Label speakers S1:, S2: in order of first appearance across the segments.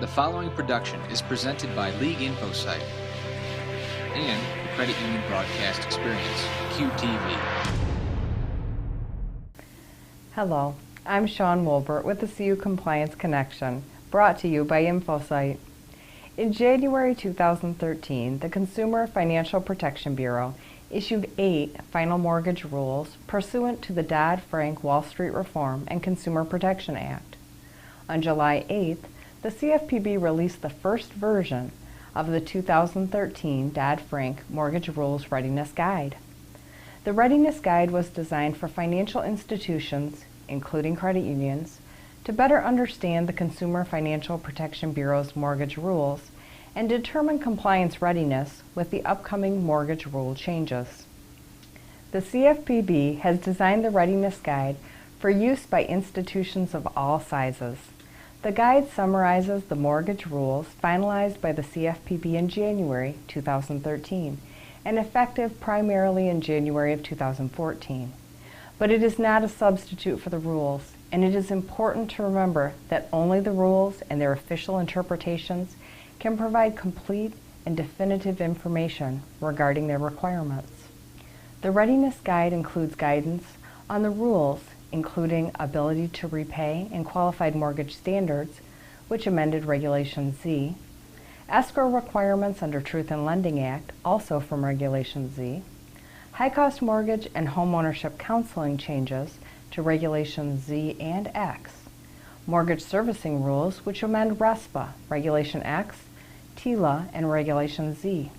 S1: The following production is presented by League Info Site and the Credit Union Broadcast Experience, QTV.
S2: Hello, I'm Sean Wolbert with the CU Compliance Connection, brought to you by InfoSite. In January 2013, the Consumer Financial Protection Bureau issued 8 final mortgage rules pursuant to the Dodd-Frank Wall Street Reform and Consumer Protection Act. On July 8th, the CFPB released the first version of the 2013 Dodd-Frank Mortgage Rules Readiness Guide. The Readiness Guide was designed for financial institutions, including credit unions, to better understand the Consumer Financial Protection Bureau's mortgage rules and determine compliance readiness with the upcoming mortgage rule changes. The CFPB has designed the Readiness Guide for use by institutions of all sizes. The guide summarizes the mortgage rules finalized by the CFPB in January 2013 and effective primarily in January of 2014. But it is not a substitute for the rules, and it is important to remember that only the rules and their official interpretations can provide complete and definitive information regarding their requirements. The Readiness Guide includes guidance on the rules, including ability to repay and qualified mortgage standards, which amended Regulation Z, escrow requirements under Truth in Lending Act, also from Regulation Z, high-cost mortgage and homeownership counseling changes to Regulation Z and X, mortgage servicing rules, which amend RESPA, Regulation X, TILA, and Regulation Z,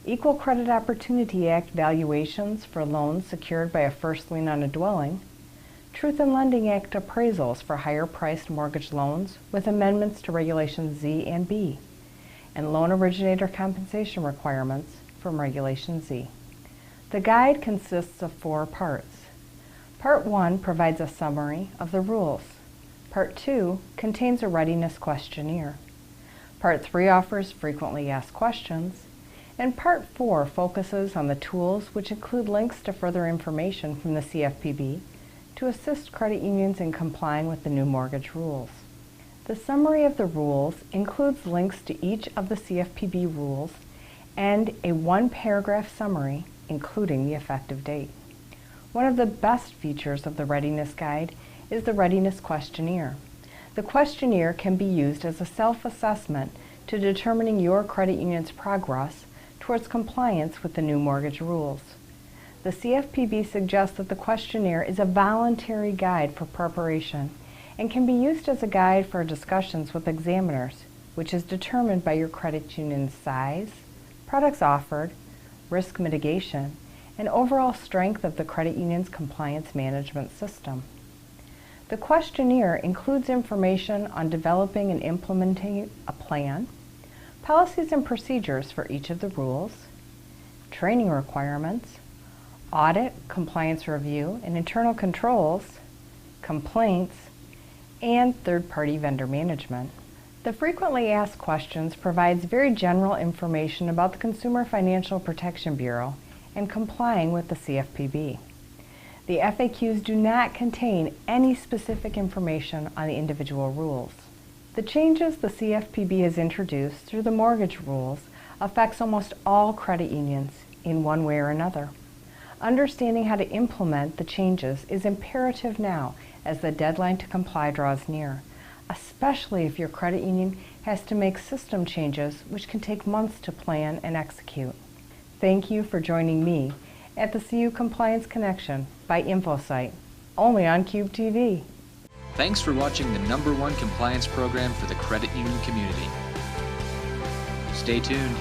S2: Equal Credit Opportunity Act valuations for loans secured by a first lien on a dwelling, Truth in Lending Act appraisals for higher-priced mortgage loans with amendments to Regulation Z and B, and loan originator compensation requirements from Regulation Z. The guide consists of 4 parts. Part 1 provides a summary of the rules. Part 2 contains a readiness questionnaire. Part 3 offers frequently asked questions, and Part 4 focuses on the tools, which include links to further information from the CFPB to assist credit unions in complying with the new mortgage rules. The summary of the rules includes links to each of the CFPB rules and a 1-paragraph summary, including the effective date. One of the best features of the Readiness Guide is the Readiness Questionnaire. The questionnaire can be used as a self-assessment to determining your credit union's progress towards compliance with the new mortgage rules. The CFPB suggests that the questionnaire is a voluntary guide for preparation and can be used as a guide for discussions with examiners, which is determined by your credit union's size, products offered, risk mitigation, and overall strength of the credit union's compliance management system. The questionnaire includes information on developing and implementing a plan, policies and procedures for each of the rules, training requirements, audit, compliance review, and internal controls, complaints, and third-party vendor management. The frequently asked questions provides very general information about the Consumer Financial Protection Bureau and complying with the CFPB. The FAQs do not contain any specific information on the individual rules. The changes the CFPB has introduced through the mortgage rules affects almost all credit unions in one way or another. Understanding how to implement the changes is imperative now as the deadline to comply draws near, especially if your credit union has to make system changes which can take months to plan and execute. Thank you for joining me at the CU Compliance Connection by InfoSite, only on QTV.
S1: Thanks for watching the #1 compliance program for the credit union community. Stay tuned.